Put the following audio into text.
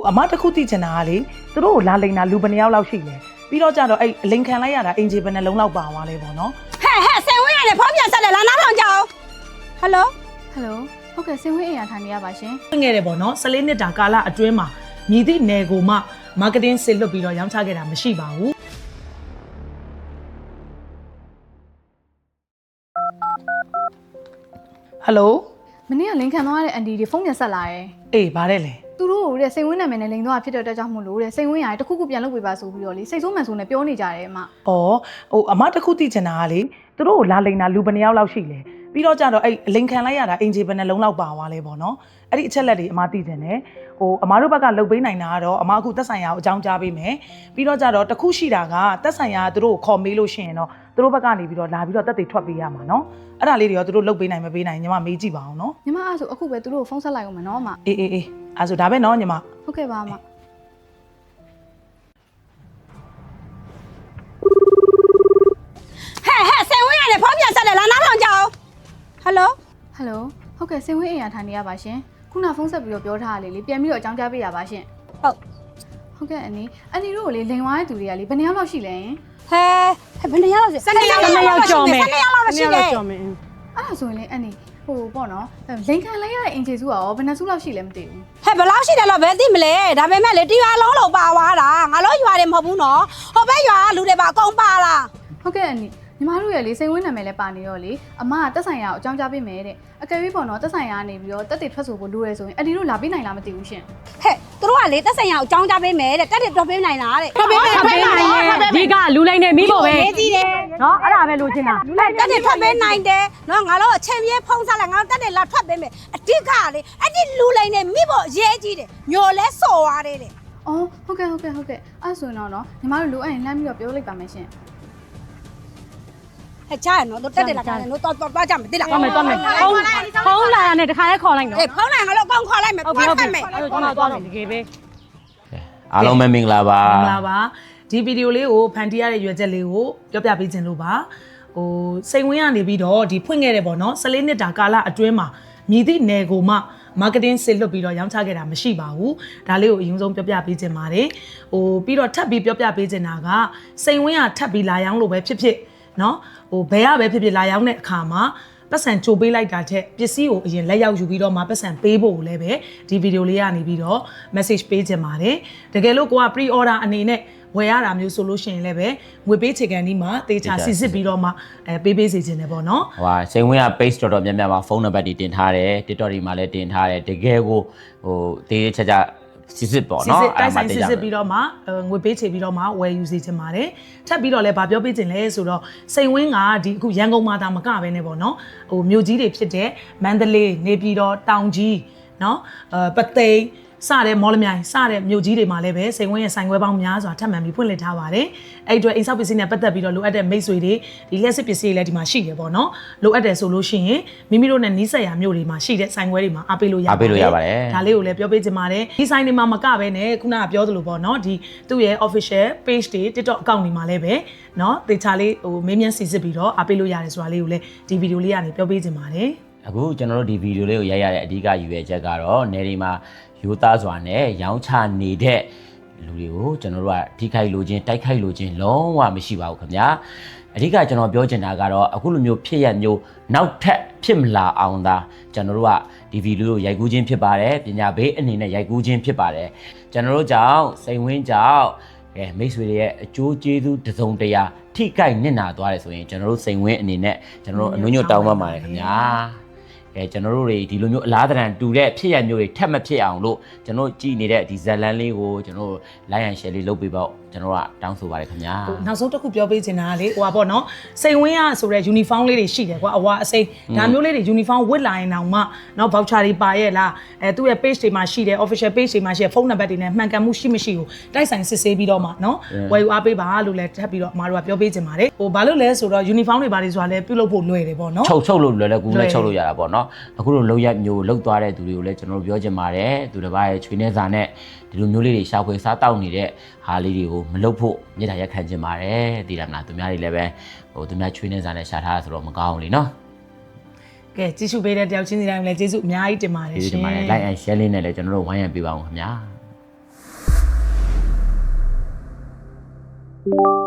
အမတခုသိချင်တာကလေသူတို့ကိုလာလိန်တာလူဘယ်နှယောက်လောက်ရှိလဲပြီးတော့ကြတော့အဲ့လိန်ခံလိုက်ရတာအင်ဂျီဘယ်နှလုံးလောက်ပါသွားလဲပေါ့နော်ဟဲ့ဆင်ဝင်းရတယ်ဖောက်ပြန်ဆက်တယ်လားနားထောင်ကြအောင်ဟယ်လိုဟုတ်ကဲ့ဆင်ဝင်းအိမ်ရထိုင်နေရပါရှင်ဖွင့်ခဲ့တယ်ပေါ့နော်14နှစ်တာကာလအတွင်းမှာမြည်သည့်နယ်ကိုမှမားကတင်းစစ်လွတ်ပြီးတော့ရောင်းချခဲ့တာမရှိပါဘူးဟယ်လိုမနေ့ကလိန်ခံသွားတဲ့အန်တီတွေဖုန်းပြန်ဆက်လာတယ်အေးဗါတဲ့လေသူတို့ကိုတဲ့စိန်ဝင်းနာမည်နဲ့လိန်သွားဖြစ်တဲ့အတွက်ကြောင့်မို့လို့တဲ့စိန်ဝင်းရတယ်တခုခုပြန်လုပ်ပေးပါဆိုပြီးတော့လေစိတ်ဆိုးမှန်ဆိုးနဲ့ပြောနေကြတယ်အမ။ဟိုအမတခုသိချင်တာကလေသူတို့ကိုလာလိန်တာလူဘယ်နှယောက်လောက်ရှိလဲ။ပြီးတော့ကြတော့အဲ့လိန်ခံလိုက်ရတာအင်ဂျီဘယ်နှလုံးလောက်ပါသွားလဲပေါ့နော်။အဲ့ဒီအချက်လက်တွေအမသိချင်တယ်။အမတို့ဘက်ကလုတ်ပေးနိုင်တာကတော့အမအခုသက်ဆိုင်ရာကိုအကြောင်းကြားပေးမယ်။ပြီးတော့ကြတော့တခုရှိတာကသက်ဆိုင်ရာသူတို့ကိုခေါ်မေးလို့ရှိရင်တော့သူတို့ဘက်ကနေပြီးတော့လာပြီးတော့တက်တွေထွက်ပေးရမှာနော်။အဲ့ဒါလေးတွေရောသူတို့လုတ်ပေးနိုင်မပေးနိုင်ညီမမေးကြည့်ပါအောင်နော်ညီမအဲ့ဆိုအခုပဲသူတို့ကိုဖုန်းဆက်လိုက်အောင်မယ်နော်အမအေးအဲ့ဆိုဒါပဲနော်ညီမဟုတ်ကဲ့ပါအမဟဲ့ဆင်ဝင်းရတယ်ဖောက်ပြန်ဆက်တယ်လားနားထောင်ကြအောင်ဟယ်လိုဟုတ်ကဲ့ဆင်ဝင်းအိမ်ရထိုင်နေရပါရှင်ခုနဖုန်းဆက်ပြီးတော့ပြောထားရလေပြန်ပြီးတော့အကြောင်းကြားပေးရပါရှင်ဟုတ်ကဲ့အန်နီတို့ကိုလေလိန်သွားတဲ့သူတွေကလေဘယ်နှယောက်လောက်ရှိလဲဟဲ့ဘယ်နှယောက်လောက်ရှိ12ယောက်ကျော်မယ်12ယောက်လောက်ရှိတယ်အဲ့ဒါဆိုရင်လေအန်နီဟိုပေါ့နော်လိန်ခံလိုက်ရတဲ့အင်ဂျီစုကရောဘယ်နှစုလောက်ရှိလဲမသိဘူးဟဲ့ဘယ်လောက်ရှိတယ်လို့ဘယ်သိမလဲဒါပေမဲ့လေတီရွာလုံးလုံးပါသွားတာငါတို့ရွာတယ်မဟုတ်ဘူးနော်ဟိုဘက်ရွာကလူတွေပါအကုန်ပါလာဟုတ်ကဲ့အန်နီညီမတို့ရဲ့လေစိန်ဝင်းနာမည်လည်းပါနေတော့လေအမကတက်ဆိုင်ရာကိုအကြောင်းကြားပေးမယ်တဲ့အကယ်၍ပေါ့နော်တက်ဆိုင်ရာကနေပြီးတော့တက်တွေထွက်ဆိုဖို့လိုရဲဆိုရင်အန်တီတို့လာပေးနိုင်လားမသိဘူးရှင်ဟဲ့သူတို့ကလေတက်ဆိုင်ရာကိုအကြောင်းကြားပေးမယ်တဲ့တက်တွေထွက်ပေးနိုင်လားတဲ့ထွက်ပေးနိုင်တယ်ဒီကလူလိုက်နေမိဖို့ပဲနော်အဲ့ဒါပဲလိုချင်တာတက်တွေထွက်ပေးနိုင်တယ်နော်ငါတို့အချိန်ပြေးဖုံးစားလိုက်ငါတို့တက်တွေလာထွက်ပေးမယ်အတိကလေအဲ့ဒီလူလိုက်နေမိဖို့အရေးကြီးတယ်ညိုလဲစော်ရတယ်တဲ့အော်ဟုတ်ကဲ့အဲ့ဆိုရင်တော့နော်ညီမတို့လိုအပ်ရင်လှမ်းပြီးတော့ပြောလိုက်ပါမယ်ရှင်ဟဲ့ကြားရနော်တို့တက်တယ်လာကြတယ်နော်တော့ကြမယ်တိလားသွားမယ်ဖုန်းလာတာနဲ့တခါလဲခေါ်လိုက်နော်အေးဖုန်းလိုက်ငါတို့အကောင့်ခေါ်လိုက်မယ်ဖုန်းလိုက်မယ်အဲ့တော့သွားမယ်တကယ်ပဲအားလုံးပဲမင်္ဂလာပါဒီဗီဒီယိုလေးကိုဖန်တီးရတဲ့ရွယ်ချက်လေးကိုပြောပြပေးခြင်းလို့ပါစိန်ဝင်းကနေပြီးတော့ဒီဖွင့်ခဲ့တယ်ပေါ့နော်14နှစ်တာကာလအတွင်းမှာမြည်သည့်နယ်ကိုမှမားကတင်းစစ်လွတ်ပြီးတော့ရောင်းချခဲ့တာမရှိပါဘူးဒါလေးကိုအရင်ဆုံးပြောပြပေးခြင်းပါတယ်ပြီးတော့ထပ်ပြီးပြောပြပေးခြင်းတာကစိန်ဝင်းကထပ်ပြီးလာရောင်းလို့ပဲဖြစ်နော်ဘယ်ရပဲဖြစ်လာရောက်တဲ့အခါမှာပတ်စံချိုပေးလိုက်တာတဲ့ပစ္စည်းကိုအရင်လက်ရောက်ယူပြီးတော့မှပတ်စံပေးဖို့လည်းပဲဒီဗီဒီယိုလေးကနေပြီးတော့ message ပေးခြင်းပါတယ်တကယ်လို့ကိုက pre order အနေနဲ့ဝယ်ရတာမျိုးဆိုလို့ရှိရင်လည်းပဲငွေပေးချေကန်ဒီမှာတေချာစီစစ်ပြီးတော့မှပေးစေခြင်းတယ်ပေါ့နော်ဟိုစိန်ဝင်းက page တော်တော်များများမှာဖုန်းနံပါတ်တွေတင်ထားတယ် TikTok တွေမှာလည်းတင်ထားတယ်တကယ်ကိုတေးချာစစ်ပေါ့နော်အဲ့ဒါစစ်ပြီးတော့မှငွေပေးချေပြီးတော့မှဝယ်ယူစေချင်ပါတယ်ထပ်ပြီးတော့လည်းဗာပြောပေးခြင်းလဲဆိုတော့စိန်ဝင်းကဒီအခုရန်ကုန်မှာဒါမကပဲねပေါ့နော်မြို့ကြီးတွေဖြစ်တဲ့မန္တလေးနေပြည်တော်တောင်ကြီးနော်ပသိမ်စတဲ့မော်လမြိုင်စတဲ့မြို့ကြီးတွေမှာလည်းပဲစိန်ဝင်းရဲ့ဆိုင်ခွဲပေါင်းများစွာထပ်မံပြီးဖွင့်လှစ်ထားပါတယ်အဲ့အတွက်အိမ်ဆောက်ပစ္စည်းနဲ့ပတ်သက်ပြီးတော့လိုအပ်တဲ့မိတ်ဆွေတွေဒီလျှက်စစ်ပစ္စည်းတွေလည်းဒီမှာရှိတယ်ပေါ့နော်လိုအပ်တယ်ဆိုလို့ရှိရင်မိမိတို့နဲ့နီးစပ်ရာမြို့တွေမှာရှိတဲ့ဆိုင်ခွဲတွေမှာအားပေးလို့ရပါတယ်ဒါလေးကိုလည်းပြောပေးချင်ပါတယ်ဒီဆိုင်တွေမှာမကပဲねခုနကပြောသလိုပေါ့နော်ဒီသူ့ရဲ့ official page တွေ TikTok account တွေမှာလည်းပဲနော်တေချာလေးမေးမြန်းစီစစ်ပြီးတော့အားပေးလို့ရတယ်ဆိုတာလေးကိုလည်းဒီဗီဒီယိုလေးကနေပြောပေးချင်ပါတယ်အခုကျွန်တော်တို့ဒီဗီဒီယိုလေးကိုရိုက်ရတဲ့အဓိကရည်ရွယ်ချက်ကတော့နေဒီမှာရိုးသားစွာနဲ့ရောင်းချနေတဲ့လူတွေကိုကျွန်တော်တို့ကထိခိုက်လိုခြင်းတိုက်ခိုက်လိုခြင်းလုံးဝမရှိပါဘူးခင်ဗျာအဓိကကျွန်တော်ပြောချင်တာကတော့အခုလိုမျိုးဖြစ်ရမျိုးနောက်ထပ်ဖြစ်မလာအောင်သာကျွန်တော်တို့ကဒီဗီဒီယိုကိုရိုက်ကူးခြင်းဖြစ်ပါတယ်ပညာပေးအနေနဲ့ရိုက်ကူးခြင်းဖြစ်ပါတယ်ကျွန်တော်တို့ကြောင့်စိန်ဝင်းကြောင့်မိတ်ဆွေတွေရဲ့အကျိုးကျေးဇူးတစုံတရာထိခိုက်နစ်နာသွားတယ်ဆိုရင်ကျွန်တော်တို့စိန်ဝင်းအနေနဲ့ကျွန်တော်တို့အနှုံညွတ်တောင်းပန်ပါတယ်ခင်ဗျာကျွန်တော်တို့တွေဒီလိုမျိုးအလားတန်တူတဲ့ဖြစ်ရမျိုးတွေထပ်မဖြစ်အောင်လို့ကျွန်တော်ကြည်နေတဲ့ဒီဇလန်လေးကိုကျွန်တော် like and share လေးလုပ်ပေးပေါ့ကျွန်တော်ကတောင်းဆိုပါတယ်ခင်ဗျာနောက်ဆုံးတစ်ခုပြောပေးချင်တာကလေဟိုပါပေါ့နော်စိန်ဝင်းရဆိုတဲ့ uniform လေးတွေရှိတယ်ကွာအဝါအစိမ်းဒါမျိုးလေးတွေ uniform ဝတ်လာရင်တောင်မှနော် voucher တွေပါရဲ့လားသူ့ရဲ့ page တွေမှာရှိတယ် official page တွေမှာရှိတယ်ဖုန်းနံပါတ်တွေနဲ့မှန်ကန်မှုရှိမရှိကိုတိုက်ဆိုင်စစ်ဆေးပြီးတော့မှနော်ဝယ်ယူအားပေးပါလို့လည်းထပ်ပြီးတော့အမားတို့ကပြောပေးချင်ပါတယ်ဟိုဘာလို့လဲဆိုတော့ uniform တွေပါတယ်ဆိုတာလည်းပြုလုပ်ဖို့လွယ်တယ်ပေါ့နော်ချုပ်လို့လွယ်ကူလည်းချုပ်လို့ရတာပေါ့နော်အခုလိုလောက်ရမျိုးလောက်သွားတဲ့သူတွေကိုလည်းကျွန်တော်ပြောချင်ပါတယ်သူတစ်ပါးရဲ့ချွေးနှဲစာနဲ့ဒီလိုမျိုးလေးတွေရှာဖွေစားတောက်နေတဲ့ဟာလေးတွေကိုမလုပ်ဖို့မြေတားရက်ခံချင်ပါတယ်သိလားမလားသူများတွေလည်းပဲသူများချွေးနှဲစာနဲ့ရှာထားတာဆိုတော့မကောင်းဘူးလीနော်ကဲကျေးဇူးပေးတဲ့တယောက်ချင်းစီတိုင်းလည်းကျေးဇူးအများကြီးတင်ပါတယ်ရှင်like and share လေးနဲ့လည်းကျွန်တော်တို့ဝိုင်းရံပေးပါအောင်ခင်ဗျာ ။